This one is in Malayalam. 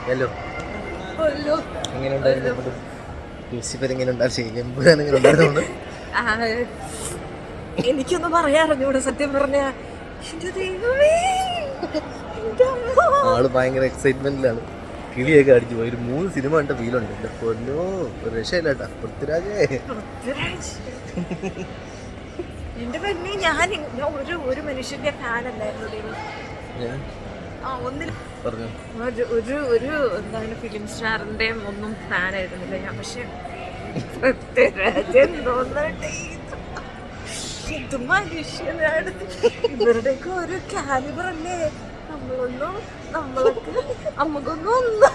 ഹലോ എങ്ങനെയുണ്ടായിരുന്നു ലൂസിഫർ എങ്ങനെയുണ്ടായിരുന്നു? എനിക്കൊന്നും പറയാറുണ്ട് ഇവിടെ സത്യം പറഞ്ഞ. ആള് ഭയങ്കര എക്സൈറ്റ്മെന്റിലാണ്. കിളിയൊക്കെ അടിച്ചു പോയി. ഒരു 3 സിനിമ കണ്ട ഫീലുണ്ട്. എന്റെ പൊന്നോ, ഒരു രക്ഷയില്ലാട്ടാ. പൃഥ്വിരാജ് എന്റെ പെണ്ണി, ഞാൻ ഒരു മനുഷ്യന്റെ ഫാൻ അല്ലായിരുന്നു. എന്താണ് ഫിലിം സ്റ്റാറിന്റെ ഒന്നും ഫാൻ ആയിരുന്നില്ല ഞാൻ. പക്ഷെ ഇത് മനുഷ്യനാണ്. ഇവരുടെയൊക്കെ ഒരു കാലിബർ അല്ലേ. നമ്മളൊക്കെ നമുക്കൊന്നും ഒന്നും